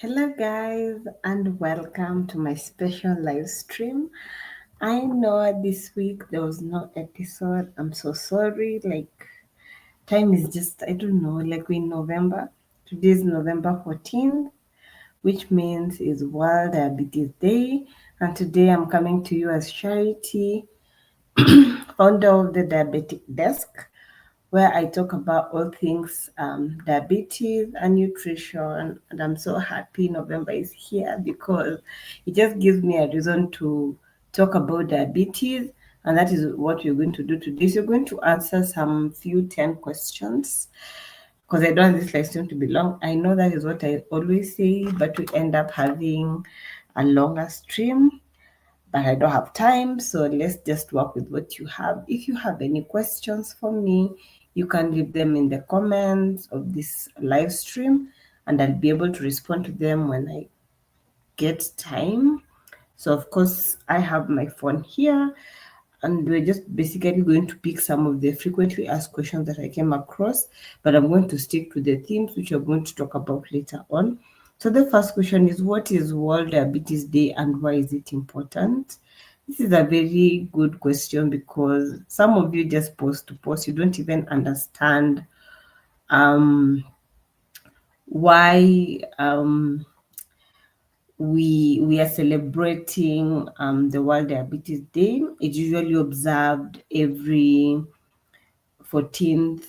Hello, guys, and welcome to my special live stream. I know this week there was no episode. I'm so sorry. Time is just, I don't know, we're in November. Today is November 14th, which means it's World Diabetes Day. And today I'm coming to you as Charity, founder of the Diabetic Desk, where I talk about all things diabetes and nutrition. And I'm so happy November is here because it just gives me a reason to talk about diabetes. And that is what we're going to do today. So, we're going to answer some few 10 questions because I don't want this live stream to be long. I know that is what I always say, but we end up having a longer stream, but I don't have time, so let's just work with what you have. If you have any questions for me, you can leave them in the comments of this live stream, and I'll be able to respond to them when I get time. So, of course, I have my phone here, and we're just basically going to pick some of the frequently asked questions that I came across, but I'm going to stick to the themes which we're going to talk about later on. So the first question is, what is World Diabetes Day and why is it important? This is a very good question because some of you just post to post, you don't even understand why we are celebrating the World Diabetes Day. It's usually observed every 14th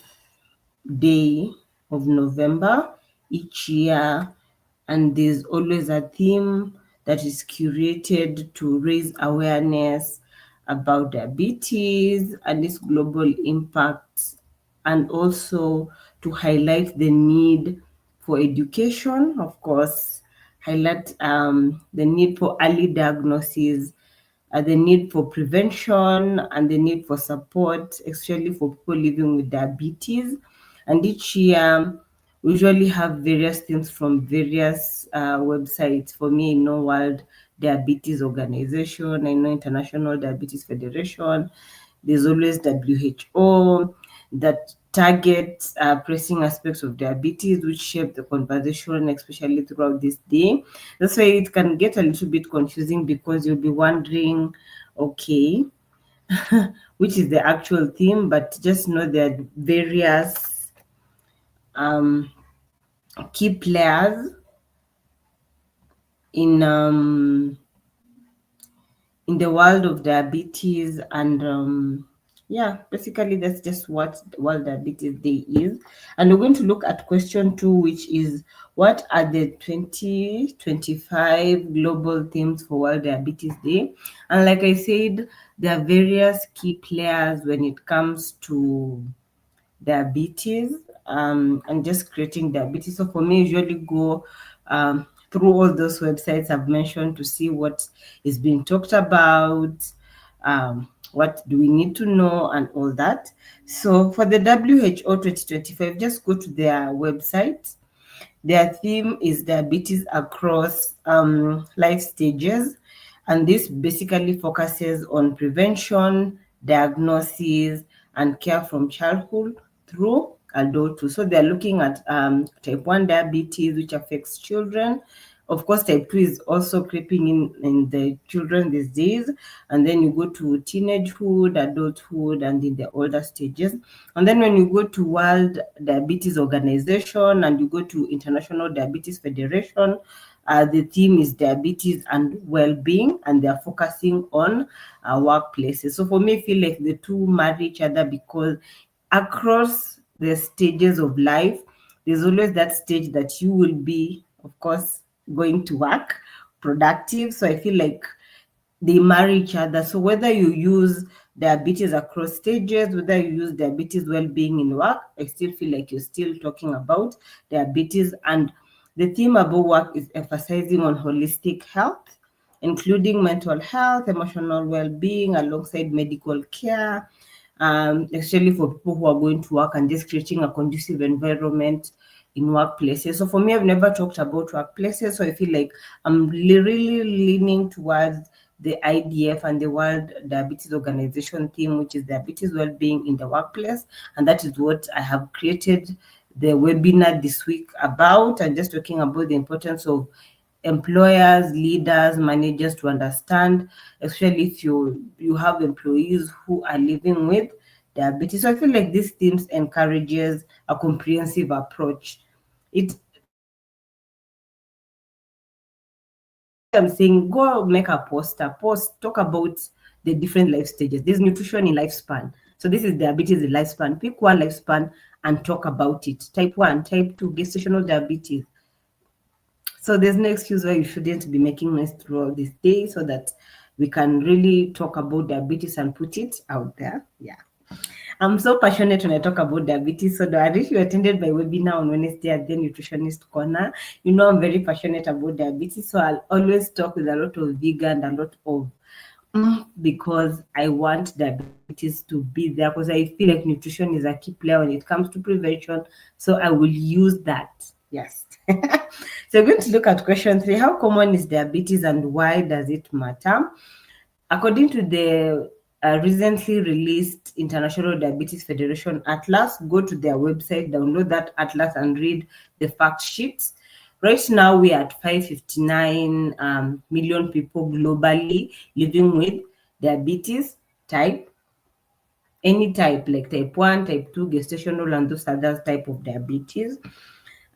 day of November each year, and there's always a theme that is curated to raise awareness about diabetes and its global impacts, and also to highlight the need for education, of course, highlight the need for early diagnosis, the need for prevention, and the need for support, especially for people living with diabetes. And each year, we usually have various things from various websites. For me, I know World Diabetes Organization, I know International Diabetes Federation. There's always WHO that targets pressing aspects of diabetes, which shape the conversation, especially throughout this day. That's why it can get a little bit confusing because you'll be wondering, okay, which is the actual theme, but just know there are various key players in the world of diabetes, and yeah, basically that's just what World Diabetes Day is. And we're going to look at question 2, which is, what are the 2025 global themes for World Diabetes Day? And like I said, there are various key players when it comes to diabetes, and just creating diabetes. So for me, I usually go through all those websites I've mentioned to see what is being talked about, what do we need to know, and all that. So for the WHO 2025, just go to their website. Their theme is diabetes across life stages, and this basically focuses on prevention, diagnosis, and care from childhood through adulthood. So they're looking at type 1 diabetes, which affects children. Of course, type 2 is also creeping in the children these days. And then you go to teenagehood, adulthood, and in the older stages. And then when you go to World Diabetes Organization and you go to International Diabetes Federation, the theme is diabetes and well-being, and they're focusing on workplaces. So for me, I feel like the two marry each other because across the stages of life, there's always that stage that you will be, of course, going to work, productive. So I feel like they marry each other. So whether you use diabetes across stages, whether you use diabetes well-being in work, I still feel like you're still talking about diabetes. And the theme about work is emphasizing on holistic health, including mental health, emotional well-being, alongside medical care, especially for people who are going to work, and just creating a conducive environment in workplaces. So for me, I've never talked about workplaces, so I feel like I'm really leaning towards the IDF and the World Diabetes Organization theme, which is diabetes well-being in the workplace, and that is what I have created the webinar this week about, and just talking about the importance of employers, leaders, managers to understand, especially if you have employees who are living with diabetes. So I feel like these themes encourages a comprehensive approach. It I'm saying go make a post, talk about the different life stages. There's nutrition in lifespan. So this is diabetes in lifespan. Pick one lifespan and talk about it. Type 1, type 2, gestational diabetes. So there's no excuse why you shouldn't be making noise throughout this day so that we can really talk about diabetes and put it out there. Yeah. I'm so passionate when I talk about diabetes. So if you attended my webinar on Wednesday at the Nutritionist Corner, you know I'm very passionate about diabetes. So I'll always talk with a lot of vegan, a lot of because I want diabetes to be there, because I feel like nutrition is a key player when it comes to prevention. So I will use that. Yes. So we're going to look at question 3. How common is diabetes and why does it matter? According to the recently released International Diabetes Federation Atlas, go to their website, download that atlas and read the fact sheets. Right now, we are at 559 million people globally living with diabetes type, any type, like type 1, type 2, gestational, and those other type of diabetes.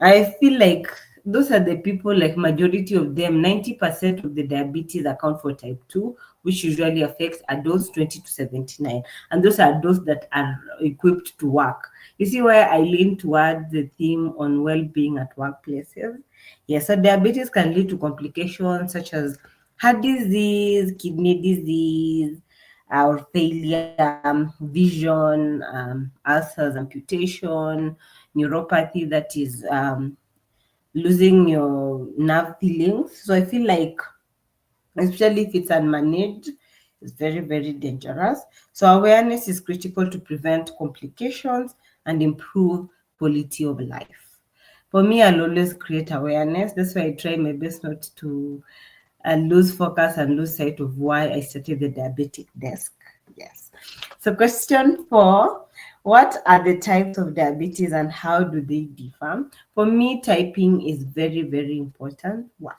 I feel like those are the people, like majority of them, 90% of the diabetes account for type 2, which usually affects adults 20 to 79. And those are those that are equipped to work. You see why I lean towards the theme on well-being at workplaces? Yes, so diabetes can lead to complications such as heart disease, kidney disease, or failure, vision, ulcers, amputation, neuropathy, that is losing your nerve feelings. So I feel like, especially if it's unmanaged, it's very, very dangerous. So awareness is critical to prevent complications and improve quality of life. For me, I'll always create awareness. That's why I try my best not to lose focus and lose sight of why I started the diabetic desk. Yes. So question 4, what are the types of diabetes and how do they differ? For me, typing is very, very important. Why?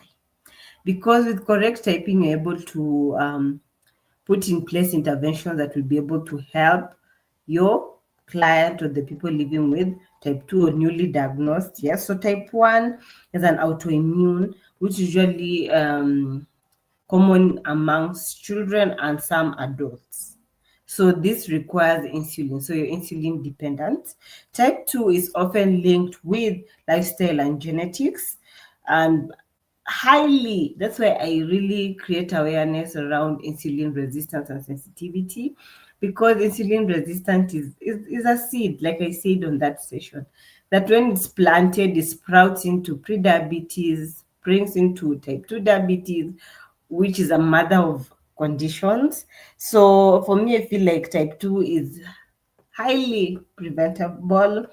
Because with correct typing, you're able to put in place interventions that will be able to help your client or the people living with type 2 or newly diagnosed. Yes, so type 1 is an autoimmune, which usually common amongst children and some adults. So this requires insulin. So you're insulin dependent. Type 2 is often linked with lifestyle and genetics, and that's why I really create awareness around insulin resistance and sensitivity, because insulin resistance is a seed, like I said on that session, that when it's planted, it sprouts into prediabetes, brings into type 2 diabetes, which is a mother of conditions. So for me, I feel like type 2 is highly preventable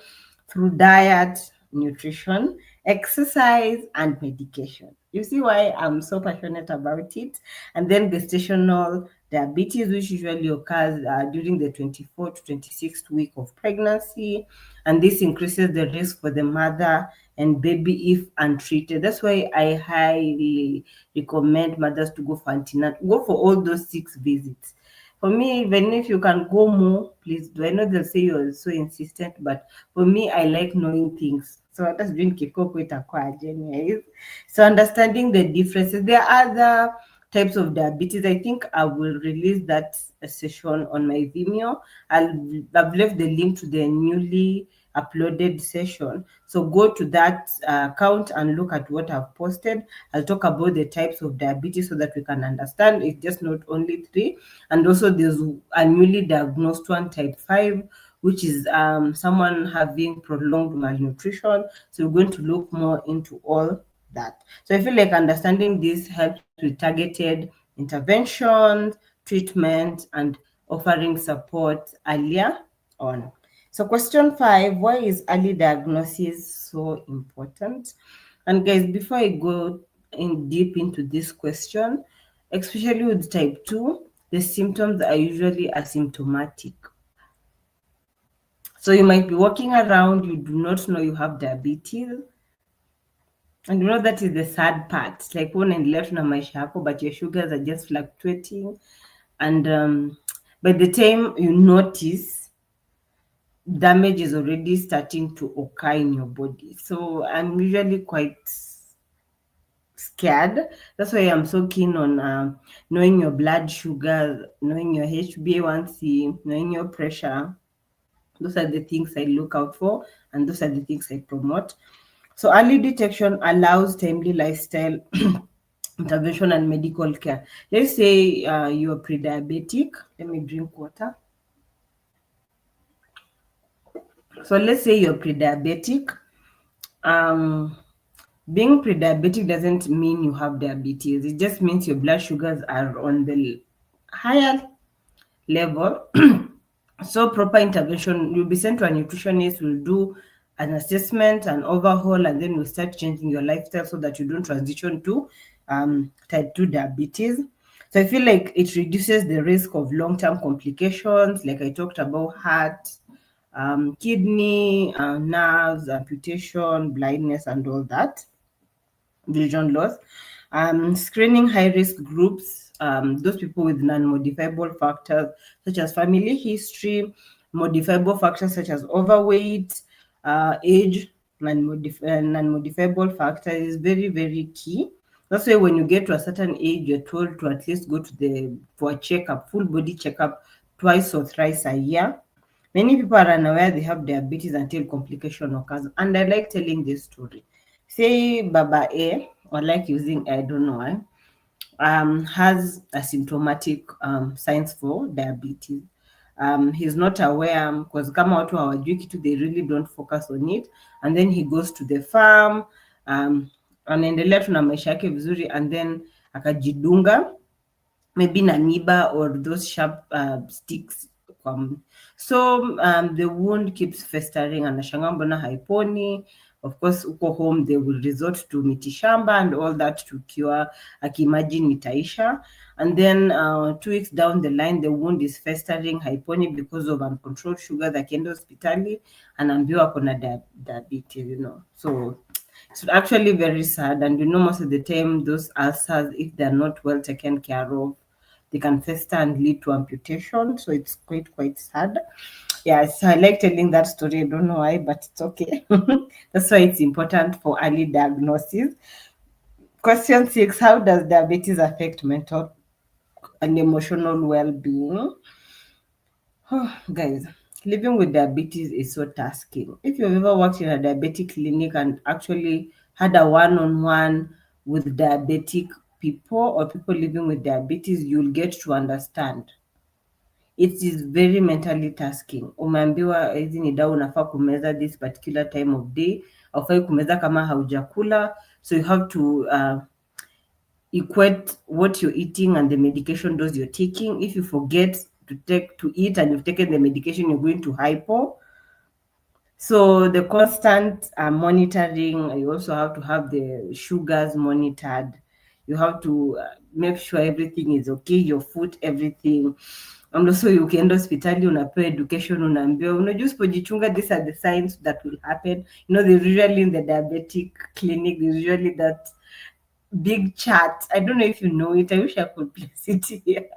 through diet, nutrition, exercise, and medication. You see why I'm so passionate about it. And then gestational diabetes, which usually occurs during the 24th to 26th week of pregnancy. And this increases the risk for the mother and baby if untreated. That's why I highly recommend mothers to go for antenatal, go for all those 6 visits. For me, even if you can go more, please do. I know they'll say you're so insistent, but for me, I like knowing things. So that's been kikoko itakuwa anyways. So understanding the differences. There are other types of diabetes. I think I will release that session on my Vimeo. I've left the link to the newly uploaded session. So go to that account and look at what I've posted. I'll talk about the types of diabetes so that we can understand it's just not only 3. And also there's a newly diagnosed one, type 5, which is someone having prolonged malnutrition. So we're going to look more into all that. So I feel like understanding this helps with targeted interventions, treatment, and offering support earlier on. So question 5, why is early diagnosis so important? And guys, before I go in deep into this question, especially with type 2, the symptoms are usually asymptomatic. So you might be walking around, you do not know you have diabetes. And you know, that is the sad part. Like when unaendelea tu na maisha yako, but your sugars are just fluctuating. And by the time you notice, damage is already starting to occur in your body. So I'm usually quite scared. That's why I'm so keen on knowing your blood sugar, knowing your HbA1c, knowing your pressure. Those are the things I look out for, and those are the things I promote. So early detection allows timely lifestyle intervention and medical care. Let's say you're pre-diabetic. Let me drink water. So let's say you're pre-diabetic. Being pre-diabetic doesn't mean you have diabetes. It just means your blood sugars are on the higher level. So proper intervention, you'll be sent to a nutritionist, will do an assessment, an overhaul, and then we'll start changing your lifestyle so that you don't transition to type 2 diabetes. So I feel like it reduces the risk of long-term complications, like I talked about, heart, kidney, nerves, amputation, blindness, and all that, vision loss. Screening high-risk groups, those people with non-modifiable factors such as family history, modifiable factors such as overweight, age, non-modifiable factor is very, very key. That's why when you get to a certain age, you're told to at least go to for a checkup, full body checkup, twice or thrice a year. Many people are unaware they have diabetes until complication occurs. And I like telling this story. Say Baba A, or like using I don't know why, has asymptomatic signs for diabetes. He's not aware because kama watu hawajui kitu, they really don't focus on it, and then he goes to the farm, anaendelea tu na maisha yake vizuri, and then akajidunga maybe na miba or those sharp sticks. So the wound keeps festering, anashangaa mbona haiponi. Of course, uko home they will resort to mitishamba and all that to cure, akimagine itaisha. And then 2 weeks down the line, the wound is festering, haiponi because of uncontrolled sugar. Akienda hospitali anaambiwa akona diabetes, you know. So it's actually very sad. And you know, most of the time, those ulcers, if they're not well taken care of, they can fester and lead to amputation. So it's quite sad. Yeah, so I like telling that story. I don't know why, but it's okay. That's why it's important for early diagnosis. Question 6: how does diabetes affect mental and emotional well-being? Oh, guys, living with diabetes is so tasking. If you've ever worked in a diabetic clinic and actually had a one-on-one with diabetic people or people living with diabetes, you'll get to understand. It is very mentally tasking. Umeambiwa hizi ni dawa unafaa kumeza this particular time of day, haufai kumeza kama haujakula. So you have to equate what you're eating and the medication dose you're taking. If you forget to eat and you've taken the medication, you're going to hypo. So the constant monitoring, you also have to have the sugars monitored. You have to make sure everything is okay, your food, everything. And also ukienda hospitali unapewa education, unaambiwa unajua usipojichunga, these are the signs that will happen. You know, they're usually in the diabetic clinic, there's usually that big chart. I don't know if you know it. I wish I could place it here.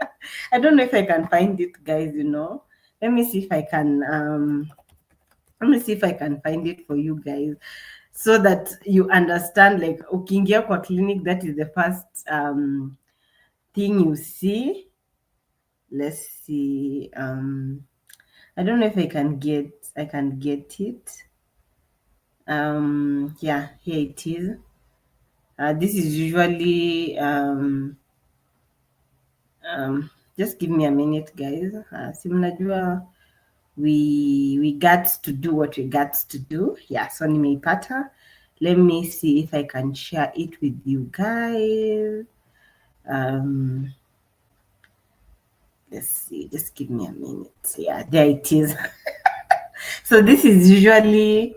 I don't know if I can find it, guys, you know. Let me see if I can find it for you guys so that you understand. Like ukiingia kwa clinic, that is the first thing you see. Let's see. I don't know if I can get it. Yeah, here it is. This is usually just give me a minute, guys. Si mnajua we got to do what we got to do. Yeah, so nimeipata. Let me see if I can share it with you guys. Let's see, just give me a minute. Yeah, there it is. So this is usually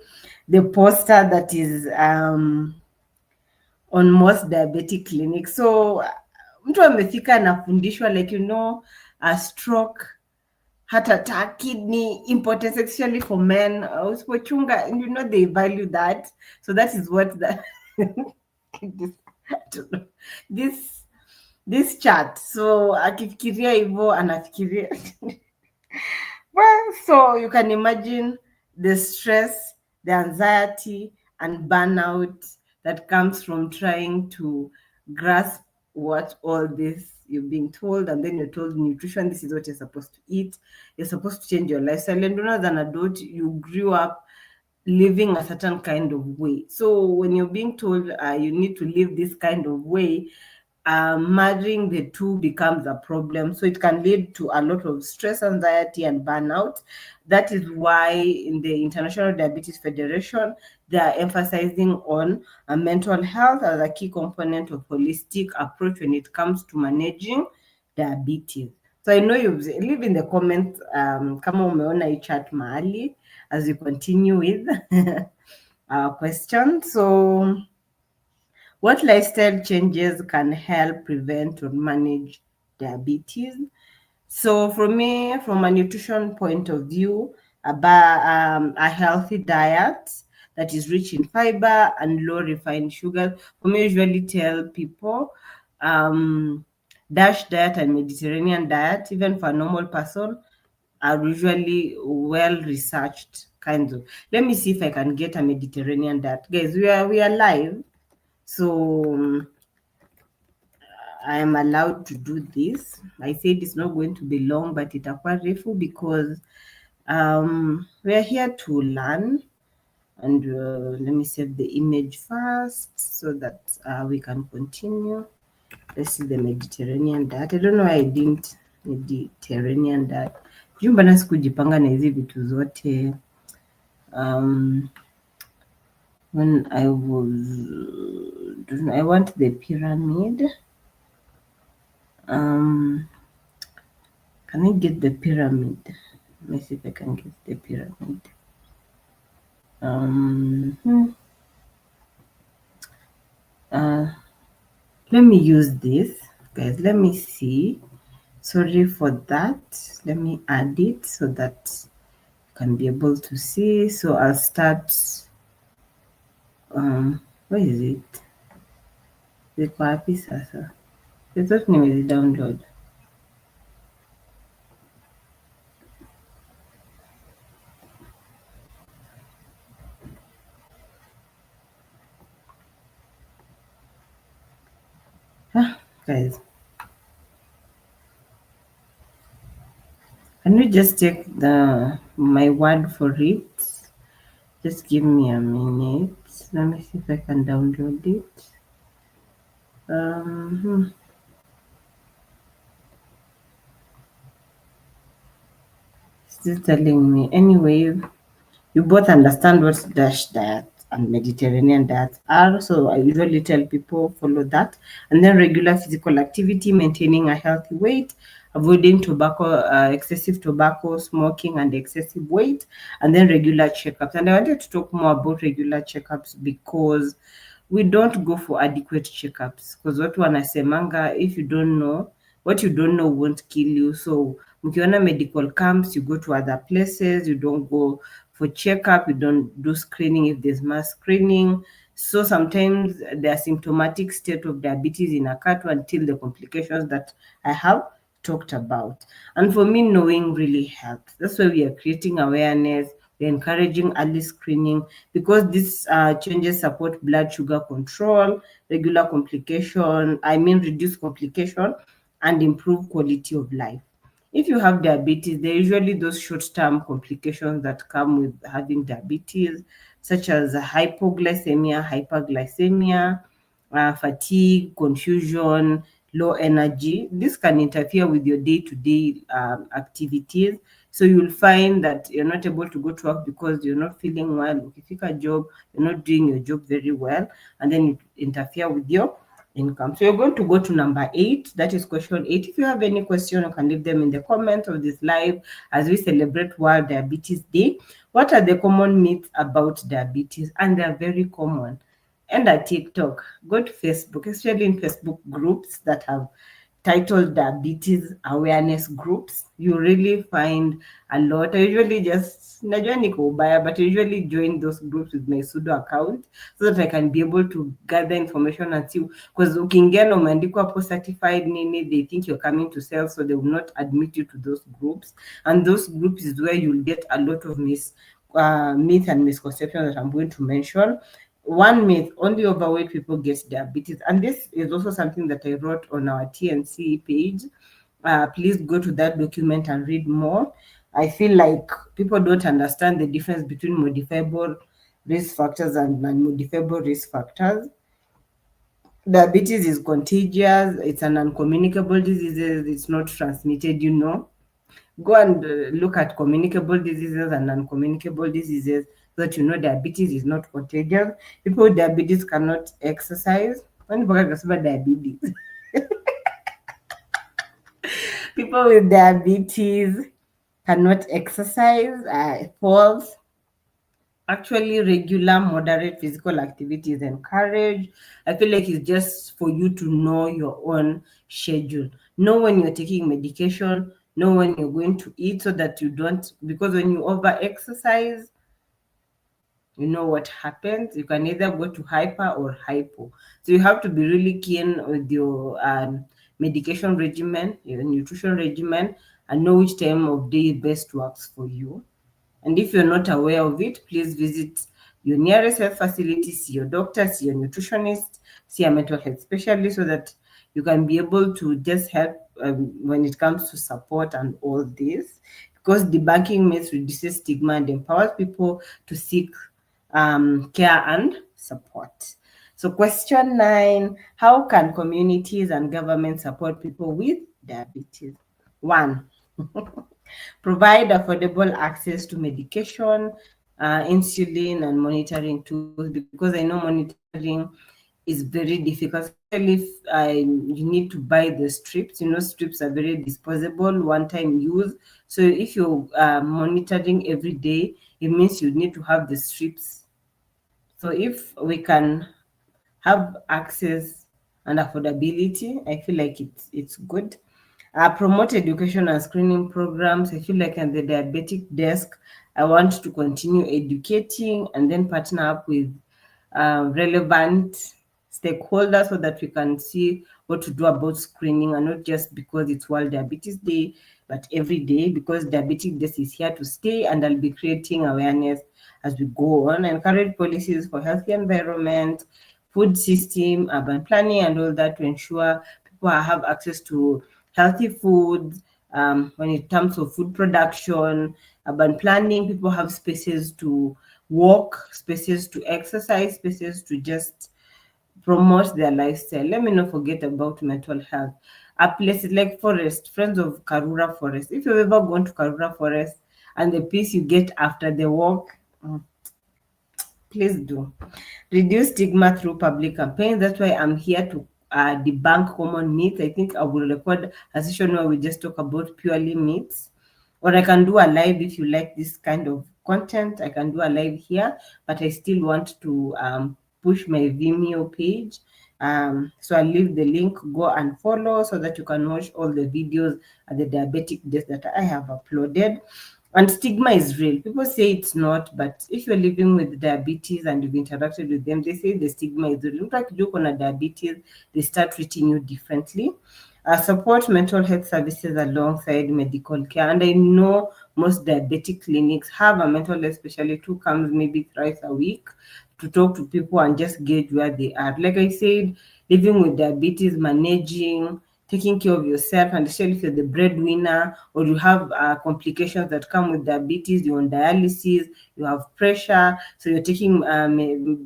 the poster that is on most diabetic clinics. So mtu amefika anafundishwa, like, you know, a stroke heart attack, kidney impotence, especially for men. Usipochunga, and they value that. So that is what that this, I don't know, this chart. So akifikiria hivyo anafikiria well, so you can imagine the stress, the anxiety, and burnout that comes from trying to grasp what all this you're being told, and then you're told nutrition, this is what you're supposed to eat. You're supposed to change your lifestyle. And as an adult, you grew up living a certain kind of way. So when you're being told you need to live this kind of way, marrying the two becomes a problem. So it can lead to a lot of stress, anxiety, and burnout. That is why in the International Diabetes Federation, they are emphasizing on mental health as a key component of holistic approach when it comes to managing diabetes. So I know you leave in the comments kama umeona hii chat mahali as we continue with our question. So what lifestyle changes can help prevent or manage diabetes? So for me, from a nutrition point of view, a healthy diet that is rich in fiber and low refined sugar. For me, I usually tell people DASH diet and Mediterranean diet, even for a normal person, are usually well researched kinds of. Let me see if I can get a Mediterranean diet. Guys, we are live. So I am allowed to do this. I said it's not going to be long, but itakuwa refu because we are here to learn. And let me save the image first so that we can continue. Let's see the Mediterranean diet. I don't know why I didn't Mediterranean diet. Juu mbona sikujipanga na hizi vitu zote. When I want the pyramid. Can I get the pyramid? Let me see if I can get the pyramid. Let me use this, guys. Let me see. Sorry for that. Let me add it so that you can be able to see. So I'll start. Where is it? Ziko wapi sasa? I thought nimezi download. Guys, can you just take my word for it? Just give me a minute. Let me see if I can download it. Still telling me. Anyway, you both understand what DASH diet and Mediterranean diet are. So I usually tell people follow that. And then regular physical activity, maintaining a healthy weight, avoiding tobacco, excessive tobacco, smoking, and excessive weight, and then regular checkups. And I wanted to talk more about regular checkups because we don't go for adequate checkups. Because what wanasemanga, if you don't know, what you don't know won't kill you. So mkiona medical camps, you go to other places, you don't go for checkup, you don't do screening if there's mass screening. So sometimes the asymptomatic state of diabetes in occur until the complications that I have talked about. And for me, knowing really helps. That's why we are creating awareness. We're encouraging early screening because these changes support blood sugar control, regular complication, reduce complication, and improve quality of life. If you have diabetes, there are usually those short-term complications that come with having diabetes, such as hypoglycemia, hyperglycemia, fatigue, confusion, low energy. This can interfere with your day-to-day activities. So you'll find that you're not able to go to work because you're not feeling well. Ukifika job, you're not doing your job very well, and then it interfere with your income. So you're going to go to number 8. That is question 8. If you have any question, you can leave them in the comments of this live as we celebrate World Diabetes Day. What are the common myths about diabetes? And they're very common. And at TikTok, go to Facebook, especially in Facebook groups that have titled diabetes awareness groups. You really find a lot. I usually just najua niko ubaya, but I usually join those groups with my pseudo account so that I can be able to gather information and see, because ukiingia na umeandikwa hapo certified nini, they think you're coming to sell, so they will not admit you to those groups. And those groups is where you'll get a lot of myth and misconceptions that I'm going to mention. One myth: only overweight people get diabetes. And this is also something that I wrote on our TNC page. Please go to that document and read more. I feel like people don't understand the difference between modifiable risk factors and non-modifiable risk factors. Diabetes is contagious, it's an uncommunicable disease, it's not transmitted, Go and look at communicable diseases and non-communicable diseases so that diabetes is not contagious. People with diabetes cannot exercise. When people talk about diabetes, people with diabetes cannot exercise. False. Actually, regular, moderate physical activity is encouraged. I feel like it's just for you to know your own schedule. Know when you're taking medication, know when you're going to eat so that you don't, because when you over exercise, you know what happens. You can either go to hyper or hypo. So you have to be really keen with your medication regimen, your nutrition regimen, and know which time of day best works for you. And if you're not aware of it, please visit your nearest health facility, see your doctor, see your nutritionist, see a mental health specialist so that you can be able to just help when it comes to support and all this. Because debunking myths reduces stigma and empowers people to seek care and support. So question 9, how can communities and government support people with diabetes? 1, provide affordable access to medication, insulin, and monitoring tools, because I know monitoring is very difficult, especially if you need to buy the strips. Strips are very disposable, one-time use. So if you're monitoring every day, it means you need to have the strips. So if we can have access and affordability, I feel like it's good. Promote education and screening programs. I feel like at the diabetic desk, I want to continue educating and then partner up with relevant stakeholders so that we can see what to do about screening, and not just because it's World Diabetes Day, but every day, because Diabetic Day is here to stay, and I'll be creating awareness as we go on. Encourage policies for healthy environment, food system, urban planning, and all that to ensure people have access to healthy foods. When it comes to food production, urban planning, people have spaces to walk, spaces to exercise, spaces to just promote their lifestyle. Let me not forget about mental health. Places like forest, Friends of Karura Forest. If you've ever gone to Karura Forest and the peace you get after the walk, please do. Reduce stigma through public campaigns. That's why I'm here to debunk common myths. I think I will record a session where we just talk about purely myths. Or I can do a live if you like this kind of content. I can do a live here, but I still want to push my Vimeo page. So I'll leave the link, go and follow so that you can watch all the videos at the diabetic desk that I have uploaded. And stigma is real. People say it's not, but if you're living with diabetes and you've interacted with them, they say the stigma is real. Look like you on a diabetes, they start treating you differently. Support mental health services alongside medical care. And I know most diabetic clinics have a mental health specialist who comes maybe thrice a week to talk to people and just gauge where they are. Like I said, living with diabetes, managing, taking care of yourself, and especially if you're the breadwinner or you have complications that come with diabetes, you're on dialysis, you have pressure, so you're taking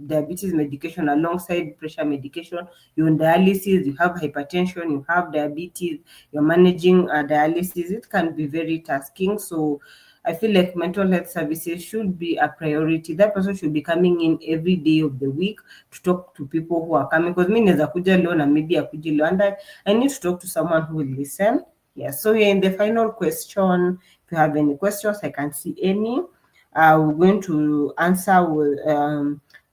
diabetes medication alongside pressure medication, you're on dialysis, you have hypertension, you have diabetes, you're managing dialysis, it can be very tasking. So I feel like mental health services should be a priority. That person should be coming in every day of the week to talk to people who are coming. Because me naweza kuja leo na maybe akuje leo, and I need to talk to someone who will listen. Yes. So we're in the final question. If you have any questions, I can see any. We're going to answer with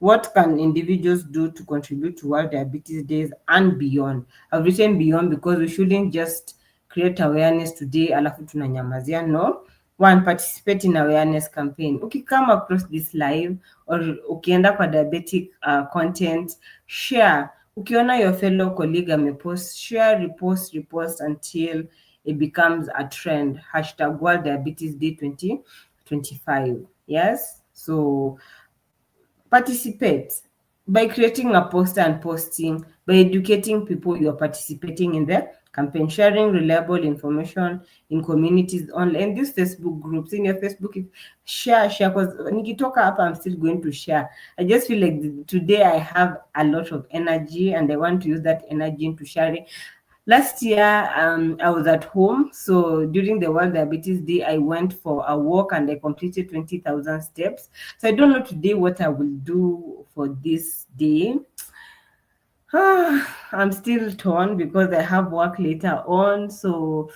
What can individuals do to contribute to World Diabetes Days and beyond? I've written beyond because we shouldn't just create awareness today alafu tunanyamazia. No. One, participate in awareness campaign. Come across this live or ukienda kwa diabetic content, share. Ukiona your fellow colleague amepost, share, repost until it becomes a trend. Hashtag World Diabetes Day 2025. Yes. So participate by creating a poster and posting, by educating people you are participating in the campaign, sharing reliable information in communities online, these Facebook groups, in your Facebook, share, because nikitoka hapa, I'm still going to share. I just feel like today I have a lot of energy and I want to use that energy into sharing. Last year, I was at home. So during the World Diabetes Day, I went for a walk and I completed 20,000 steps. So I don't know today what I will do for this day. I'm still torn because I have work later on. So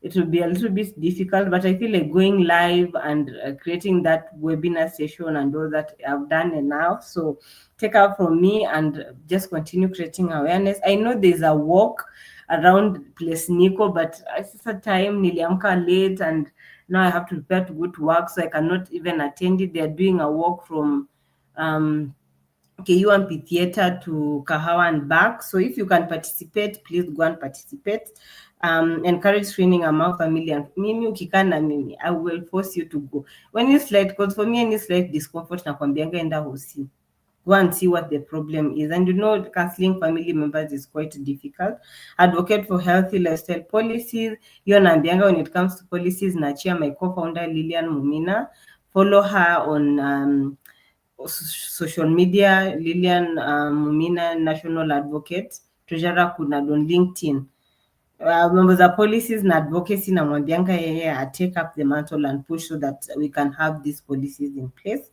it will be a little bit difficult, but I feel like going live and creating that webinar session and all that I've done enough. So take out from me and just continue creating awareness. I know there's a walk around Place Nico, but it's a time niliamka late and now I have to prepare to go to work, so I cannot even attend it. They're doing a walk from KU Amphitheater to Kahawa and back. So if you can participate, please go and participate. Encourage screening among family and mimi ukikaa na mimi, I will force you to go. When you slight, because for me any slight discomfort nakwambianga enda hosi. Go and see what the problem is. And counseling family members is quite difficult. Advocate for healthy lifestyle policies. Hiyo naambianga when it comes to policies, nachia my co-founder Lilian Mumina. Follow her on social media, Lilian Mumina, national advocate. Treasurer Kunad on LinkedIn. Mambo za policies na advocacy namwambianga yeye take up the mantle and push so that we can have these policies in place.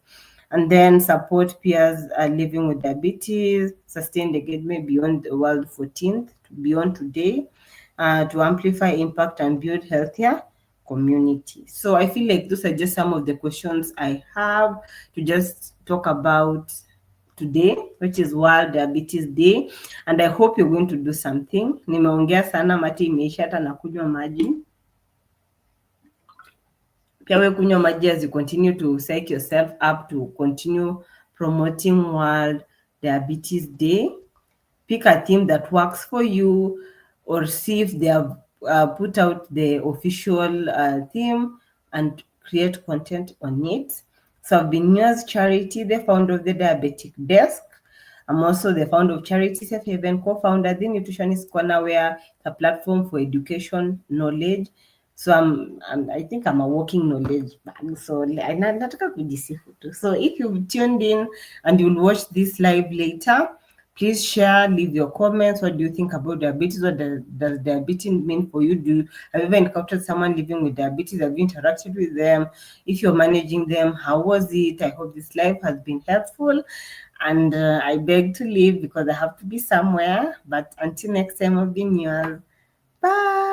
And then support peers living with diabetes, sustain engagement beyond the World 14th, beyond today, to amplify impact and build healthier community. So I feel like those are just some of the questions I have to just talk about today, which is World Diabetes Day, and I hope you're going to do something. Nimeongea sana, mate imeisha, hata nakunywa maji. Pia we kunywa maji as you continue to psych yourself up to continue promoting World Diabetes Day. Pick a theme that works for you, or see if they have put out the official theme and create content on it. So I've been News Charity, the founder of the Diabetic Desk. I'm also the founder of Charity Safe Haven, co-founder the Nutritionist Corner, where it's a platform for education, knowledge. So I think I'm a walking knowledge bag. So nataka kujisifu tu. So if you've tuned in and you'll watch this live later, please share, leave your comments. What do you think about diabetes? What does diabetes mean for you? Have you ever encountered someone living with diabetes? Have you interacted with them? If you're managing them, how was it? I hope this live has been helpful. And I beg to leave because I have to be somewhere. But until next time, I've been yours. Bye.